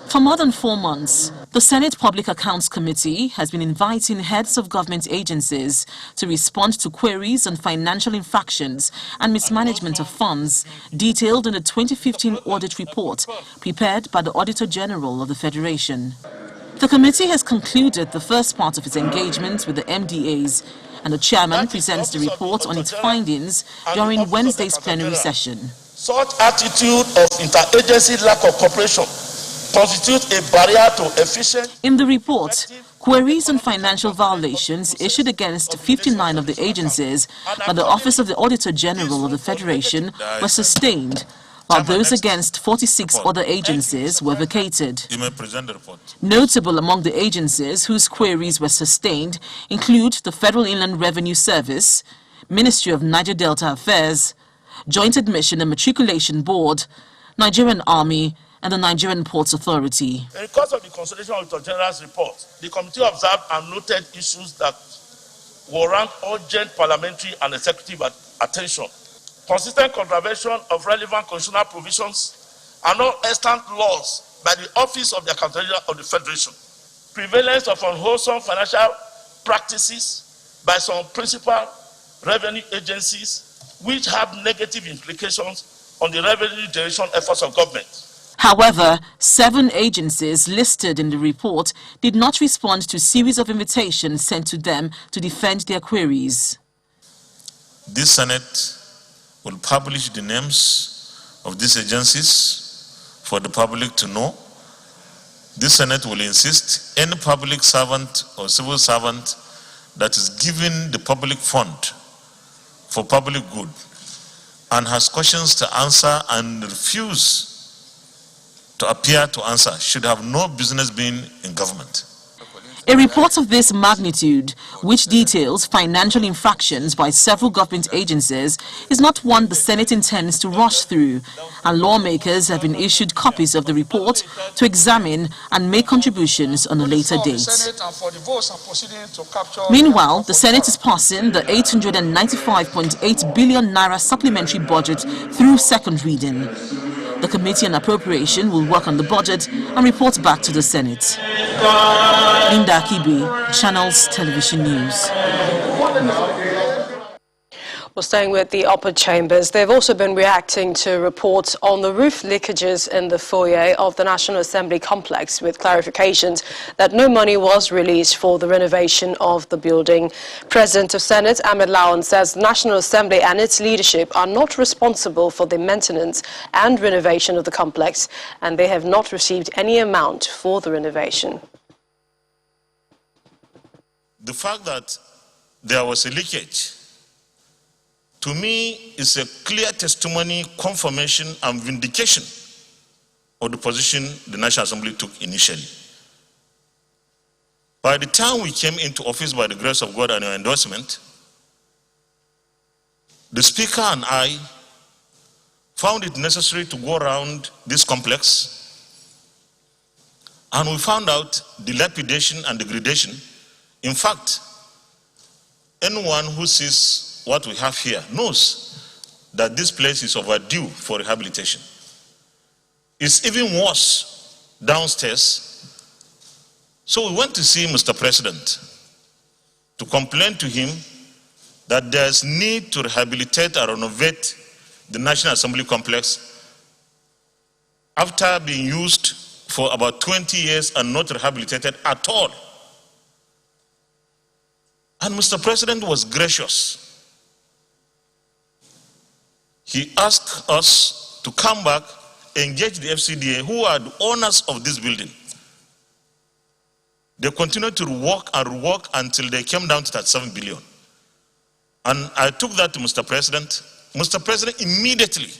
For more than 4 months, the Senate Public Accounts Committee has been inviting heads of government agencies to respond to queries on financial infractions and mismanagement of funds detailed in the 2015 audit report prepared by the Auditor General of the Federation. The committee has concluded the first part of its engagement with the MDAs, and the chairman presents the report on its findings during Wednesday's plenary session. Such attitude of interagency lack of cooperation constitutes a barrier to efficient... In the report, queries on financial violations issued against 59 of the agencies by the Office of the Auditor General of the Federation were sustained, while those against 46 other agencies were vacated. You may present the report. Notable among the agencies whose queries were sustained include the Federal Inland Revenue Service, Ministry of Niger Delta Affairs, Joint Admission and Matriculation Board, Nigerian Army, and the Nigerian Ports Authority. In the course of the consultation of the General's report, the committee observed and noted issues that warrant urgent parliamentary and executive attention. Consistent contravention of relevant constitutional provisions and non-extant laws by the Office of the Accountant General of the Federation. Prevalence of unwholesome financial practices by some principal revenue agencies which have negative implications on the revenue generation efforts of government. However, 7 agencies listed in the report did not respond to a series of invitations sent to them to defend their queries. This Senate will publish the names of these agencies for the public to know. This Senate will insist any public servant or civil servant that is given the public fund for public good and has questions to answer and refuse to appear to answer should have no business being in government. A report of this magnitude, which details financial infractions by several government agencies, is not one the Senate intends to rush through, and lawmakers have been issued copies of the report to examine and make contributions on a later date. Meanwhile, the Senate is passing the 895.8 billion naira supplementary budget through second reading. The Committee on Appropriation will work on the budget and report back to the Senate. Linda Akibi, Channels Television News. Well, staying with the upper chambers, they've also been reacting to reports on the roof leakages in the foyer of the National Assembly complex, with clarifications that no money was released for the renovation of the building. President of Senate Ahmed Lawan says the National Assembly and its leadership are not responsible for the maintenance and renovation of the complex, and they have not received any amount for the renovation. The fact that there was a leakage, to me, is a clear testimony, confirmation, and vindication of the position the National Assembly took initially. By the time we came into office, by the grace of God and your endorsement, the Speaker and I found it necessary to go around this complex, and we found out dilapidation and degradation. In fact, anyone who sees what we have here knows that this place is overdue for rehabilitation. It's even worse downstairs. So we went to see Mr. President to complain to him that there's need to rehabilitate and renovate the National Assembly complex after being used for about 20 years and not rehabilitated at all. And Mr. President was gracious. He asked us to come back, engage the FCDA, who are the owners of this building. They continued to work and work until they came down to that 7 billion. And I took that to Mr. President. Mr. President immediately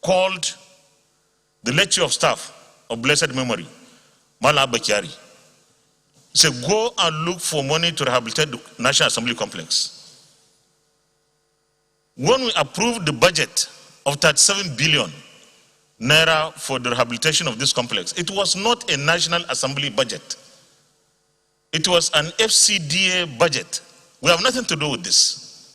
called the late Chief of Staff of blessed memory, Mala Bakiari. He said, go and look for money to rehabilitate the National Assembly complex. When we approved the budget of 37 billion naira for the rehabilitation of this complex, it was not a National Assembly budget. It was an FCDA budget. We have nothing to do with this.